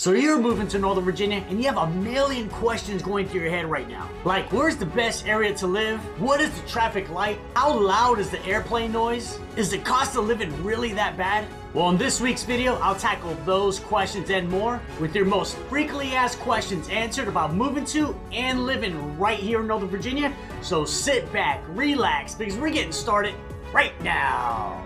So you're moving to Northern Virginia and you have a million questions going through your head right now. Like, where's the best area to live? What is the traffic like? How loud is the airplane noise? Is the cost of living really that bad? Well, in this week's video, I'll tackle those questions and more with your most frequently asked questions answered about moving to and living right here in Northern Virginia. So sit back, relax, because we're getting started right now.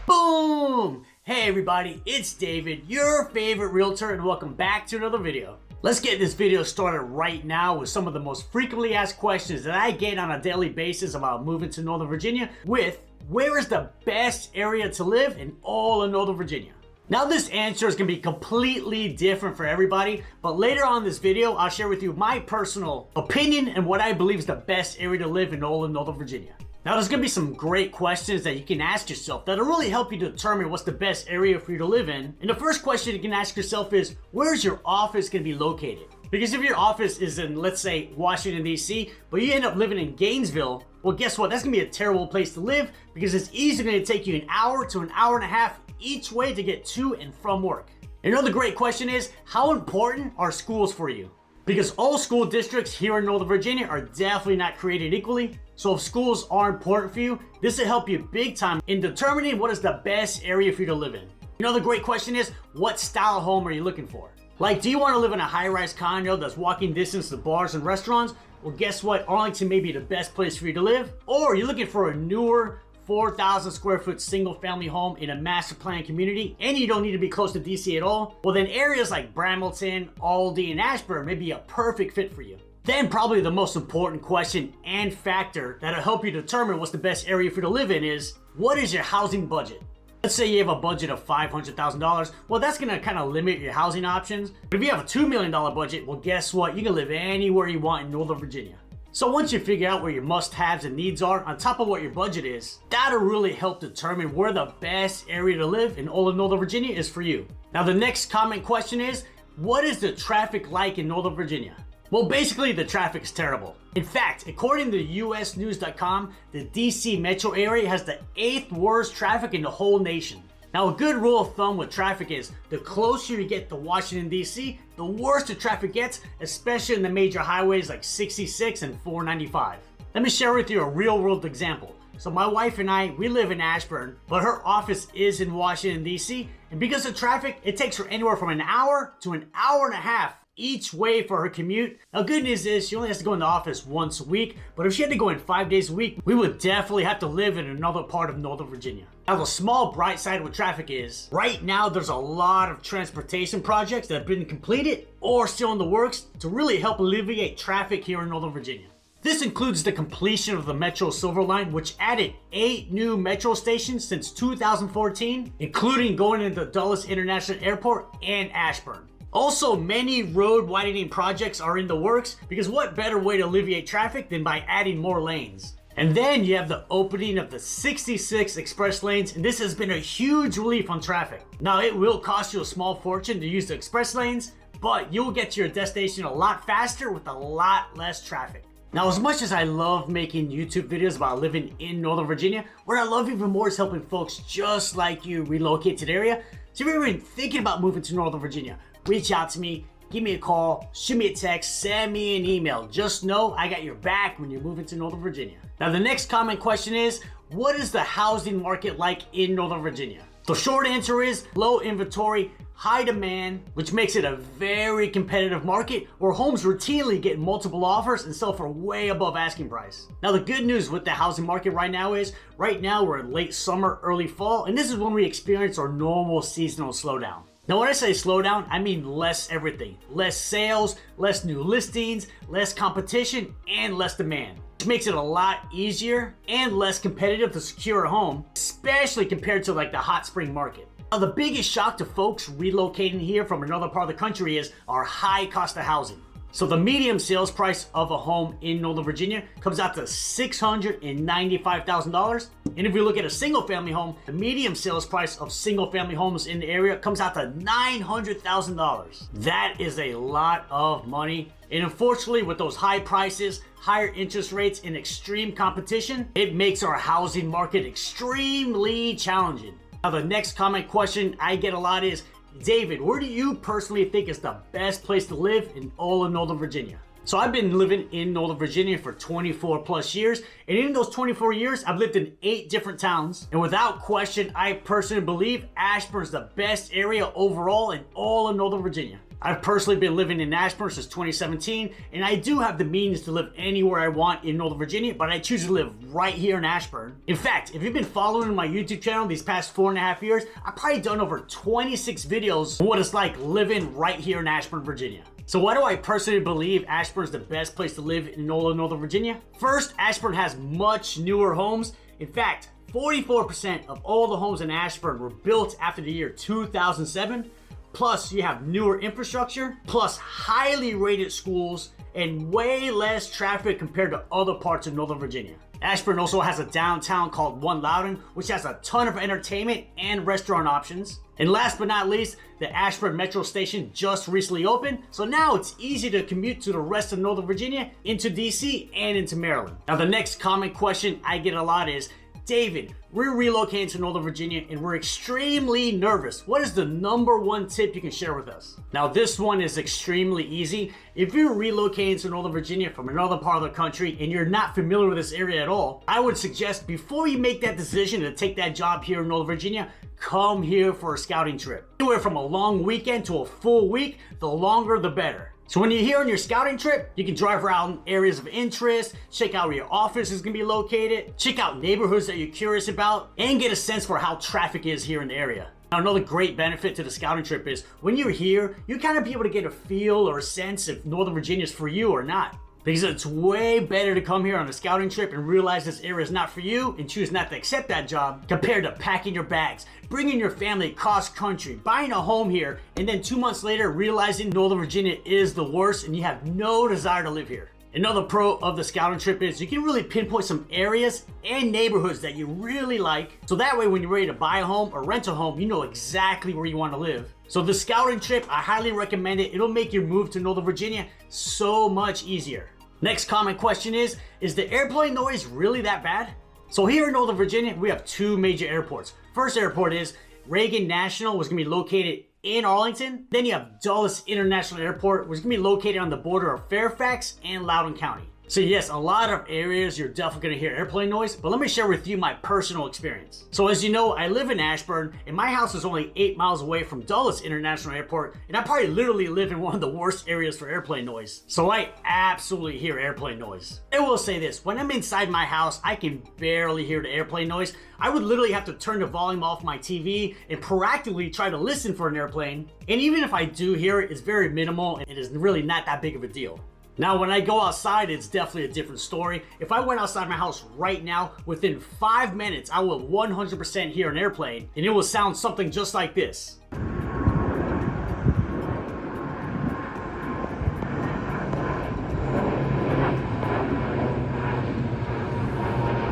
Boom! Hey everybody, it's David, your favorite realtor, and welcome back to another video. Let's get this video started right now with some of the most frequently asked questions that I get on a daily basis about moving to Northern Virginia with, where is the best area to live in all of Northern Virginia? Now this answer is going to be completely different for everybody, but later on in this video, I'll share with you my personal opinion and what I believe is the best area to live in all of Northern Virginia. Now there's going to be some great questions that you can ask yourself that'll really help you determine what's the best area for you to live in. And the first question you can ask yourself is, where's your office going to be located? Because if your office is in, let's say, Washington, D.C., but you end up living in Gainesville, well, guess what? That's going to be a terrible place to live because it's easily going to take you an hour to an hour and a half each way to get to and from work. Another great question is, how important are schools for you? Because all school districts here in Northern Virginia are definitely not created equally. So if schools are important for you, this will help you big time in determining what is the best area for you to live in. Another great question is, what style of home are you looking for? Like, do you want to live in a high-rise condo that's walking distance to bars and restaurants? Well, guess what? Arlington may be the best place for you to live. Or you're looking for a newer 4,000 square foot single family home in a master plan community and you don't need to be close to DC at all, well then areas like Brambleton, Aldie, and Ashburn may be a perfect fit for you. Then probably the most important question and factor that'll help you determine what's the best area for you to live in is, what is your housing budget? Let's say you have a budget of $500,000, well that's gonna kind of limit your housing options. But if you have a $2 million budget, well guess what? You can live anywhere you want in Northern Virginia. So once you figure out where your must-haves and needs are, on top of what your budget is, that'll really help determine where the best area to live in all of Northern Virginia is for you. Now the next comment question is, what is the traffic like in Northern Virginia? Well, basically the traffic is terrible. In fact, according to usnews.com, the DC metro area has the 8th worst traffic in the whole nation. Now, a good rule of thumb with traffic is the closer you get to Washington, D.C., the worse the traffic gets, especially in the major highways like 66 and 495. Let me share with you a real-world example. So my wife and I, we live in Ashburn, but her office is in Washington, D.C., and because of traffic, it takes her anywhere from an hour to an hour and a half each way for her commute. Now, good news is she only has to go in the office once a week, but if she had to go in 5 days a week, we would definitely have to live in another part of Northern Virginia. Now, the small bright side with traffic is, right now there's a lot of transportation projects that have been completed or still in the works to really help alleviate traffic here in Northern Virginia. This includes the completion of the Metro Silver Line, which added 8 new metro stations since 2014, including going into Dulles International Airport and Ashburn. Also, many road widening projects are in the works because what better way to alleviate traffic than by adding more lanes? And then you have the opening of the 66 express lanes, and this has been a huge relief on traffic. Now, it will cost you a small fortune to use the express lanes, but you'll get to your destination a lot faster with a lot less traffic. Now, as much as I love making YouTube videos about living in Northern Virginia, what I love even more is helping folks just like you relocate to the area. So if you're even thinking about moving to Northern Virginia, reach out to me, give me a call, shoot me a text, send me an email. Just know I got your back when you're moving to Northern Virginia. Now the next comment question is, what is the housing market like in Northern Virginia? The short answer is low inventory, high demand, which makes it a very competitive market where homes routinely get multiple offers and sell for way above asking price. Now the good news with the housing market right now is, right now we're in late summer, early fall, and this is when we experience our normal seasonal slowdown. Now when I say slowdown, I mean less everything. Less sales, less new listings, less competition, and less demand. Which makes it a lot easier and less competitive to secure a home, especially compared to like the hot spring market. Now the biggest shock to folks relocating here from another part of the country is our high cost of housing. So the median sales price of a home in Northern Virginia comes out to $695,000. And if we look at a single family home, the median sales price of single family homes in the area comes out to $900,000. That is a lot of money. And unfortunately, with those high prices, higher interest rates, and extreme competition, it makes our housing market extremely challenging. Now, the next comment question I get a lot is, David, where do you personally think is the best place to live in all of Northern Virginia? So I've been living in Northern Virginia for 24 plus years, and in those 24 years, I've lived in 8 different towns. And without question, I personally believe Ashburn is the best area overall in all of Northern Virginia. I've personally been living in Ashburn since 2017, and I do have the means to live anywhere I want in Northern Virginia, but I choose to live right here in Ashburn. In fact, if you've been following my YouTube channel these past 4.5 years, I've probably done over 26 videos on what it's like living right here in Ashburn, Virginia. So why do I personally believe Ashburn is the best place to live in all of Northern Virginia? First, Ashburn has much newer homes. In fact, 44% of all the homes in Ashburn were built after the year 2007. Plus, you have newer infrastructure, plus highly rated schools, and way less traffic compared to other parts of Northern Virginia. Ashburn also has a downtown called One Loudoun, which has a ton of entertainment and restaurant options. And last but not least, the Ashburn Metro Station just recently opened, so now it's easy to commute to the rest of Northern Virginia, into DC, and into Maryland. Now, the next common question I get a lot is, David, we're relocating to Northern Virginia and we're extremely nervous. What is the #1 tip you can share with us? Now, this one is extremely easy. If you're relocating to Northern Virginia from another part of the country and you're not familiar with this area at all, I would suggest before you make that decision to take that job here in Northern Virginia, come here for a scouting trip. Anywhere from a long weekend to a full week, the longer the better. So when you're here on your scouting trip, you can drive around areas of interest, check out where your office is gonna be located, check out neighborhoods that you're curious about, and get a sense for how traffic is here in the area. Now, another great benefit to the scouting trip is when you're here, you kind of be able to get a feel or a sense if Northern Virginia is for you or not. Because it's way better to come here on a scouting trip and realize this area is not for you and choose not to accept that job compared to packing your bags, bringing your family cross country, buying a home here, and then 2 months later realizing Northern Virginia is the worst and you have no desire to live here. Another pro of the scouting trip is you can really pinpoint some areas and neighborhoods that you really like. So that way when you're ready to buy a home or rent a home, you know exactly where you want to live. So the scouting trip, I highly recommend it. It'll make your move to Northern Virginia so much easier. Next common question is the airplane noise really that bad? So here in Northern Virginia, we have 2 major airports. First airport is Reagan National, which is gonna be located in Arlington. Then you have Dulles International Airport, which is gonna be located on the border of Fairfax and Loudoun County. So yes, a lot of areas you're definitely gonna hear airplane noise, but let me share with you my personal experience. So as you know, I live in Ashburn, and my house is only 8 miles away from Dulles International Airport, and I probably literally live in one of the worst areas for airplane noise. So I absolutely hear airplane noise. I will say this, when I'm inside my house, I can barely hear the airplane noise. I would literally have to turn the volume off my TV and proactively try to listen for an airplane. And even if I do hear it, it's very minimal, and it is really not that big of a deal. Now, when I go outside, it's definitely a different story. If I went outside my house right now, within 5 minutes, I will 100% hear an airplane, and it will sound something just like this.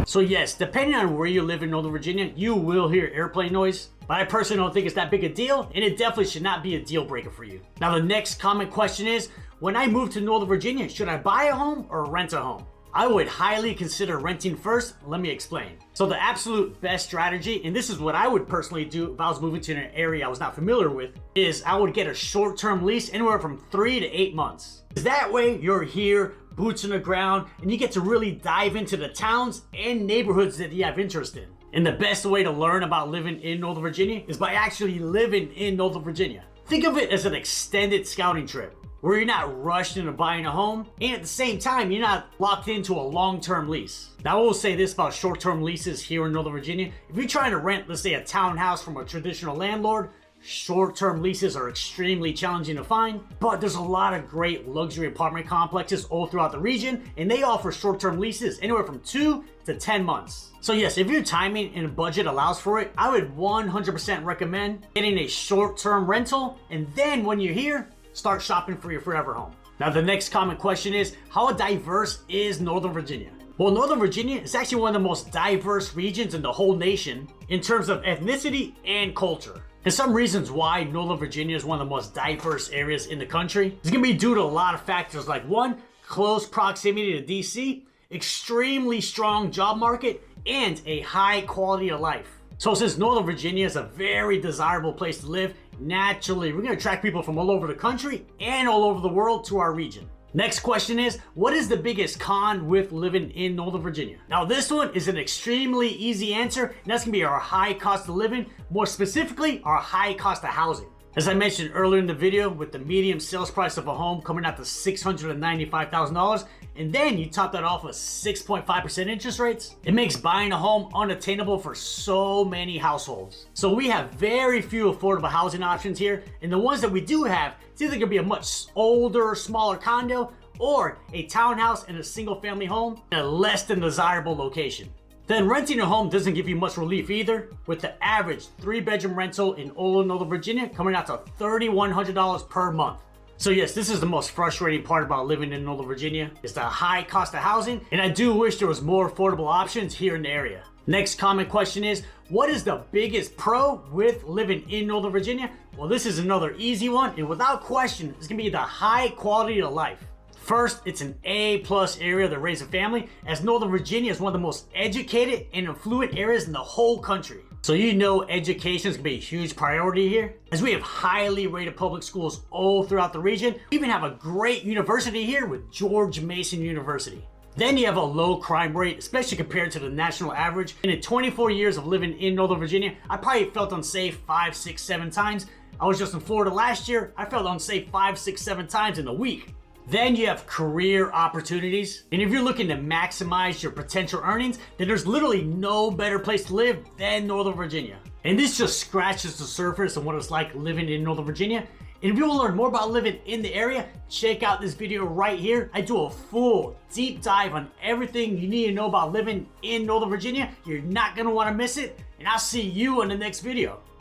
So yes, depending on where you live in Northern Virginia, you will hear airplane noise, but I personally don't think it's that big a deal, and it definitely should not be a deal breaker for you. Now, the next common question is, when I move to Northern Virginia, should I buy a home or rent a home? I would highly consider renting first. Let me explain. So the absolute best strategy, and this is what I would personally do if I was moving to an area I was not familiar with, is I would get a short-term lease anywhere from 3 to 8 months. That way you're here, boots on the ground, and you get to really dive into the towns and neighborhoods that you have interest in. And the best way to learn about living in Northern Virginia is by actually living in Northern Virginia. Think of it as an extended scouting trip, where you're not rushed into buying a home, and at the same time, you're not locked into a long-term lease. Now, I will say this about short-term leases here in Northern Virginia. If you're trying to rent, let's say, a townhouse from a traditional landlord, short-term leases are extremely challenging to find, but there's a lot of great luxury apartment complexes all throughout the region, and they offer short-term leases anywhere from 2 to 10 months. So yes, if your timing and budget allows for it, I would 100% recommend getting a short-term rental, and then when you're here, start shopping for your forever home. Now the next common question is, how diverse is Northern Virginia? Well, Northern Virginia is actually one of the most diverse regions in the whole nation in terms of ethnicity and culture. And some reasons why Northern Virginia is one of the most diverse areas in the country is going to be due to a lot of factors like one, close proximity to DC, extremely strong job market, and a high quality of life. So since Northern Virginia is a very desirable place to live, naturally we're going to attract people from all over the country and all over the world to our region. Next question is, what is the biggest con with living in Northern Virginia? Now this one is an extremely easy answer, and that's gonna be our high cost of living, more specifically, our high cost of housing. As I mentioned earlier in the video, with the median sales price of a home coming out to $695,000, and then you top that off with 6.5% interest rates, it makes buying a home unattainable for so many households. So we have very few affordable housing options here, and the ones that we do have, it's either gonna be a much older, smaller condo, or a townhouse and a single family home in a less than desirable location. Then renting a home doesn't give you much relief either, with the average 3-bedroom rental in Ola, Northern Virginia coming out to $3,100 per month. So yes, this is the most frustrating part about living in Northern Virginia, is the high cost of housing, and I do wish there was more affordable options here in the area. Next common question is, what is the biggest pro with living in Northern Virginia? Well, this is another easy one, and without question, it's gonna be the high quality of life. First, it's an A+ area to raise a family, as Northern Virginia is one of the most educated and affluent areas in the whole country. So you know education is gonna be a huge priority here, as we have highly rated public schools all throughout the region. We even have a great university here with George Mason University. Then you have a low crime rate, especially compared to the national average. And in 24 years of living in Northern Virginia, I probably felt unsafe 5, 6, 7 times. I was just in Florida last year. I felt unsafe 5, 6, 7 times in a week. Then you have career opportunities. And if you're looking to maximize your potential earnings, then there's literally no better place to live than Northern Virginia. And this just scratches the surface of what it's like living in Northern Virginia. And if you want to learn more about living in the area, check out this video right here. I do a full deep dive on everything you need to know about living in Northern Virginia. You're not going to want to miss it. And I'll see you in the next video.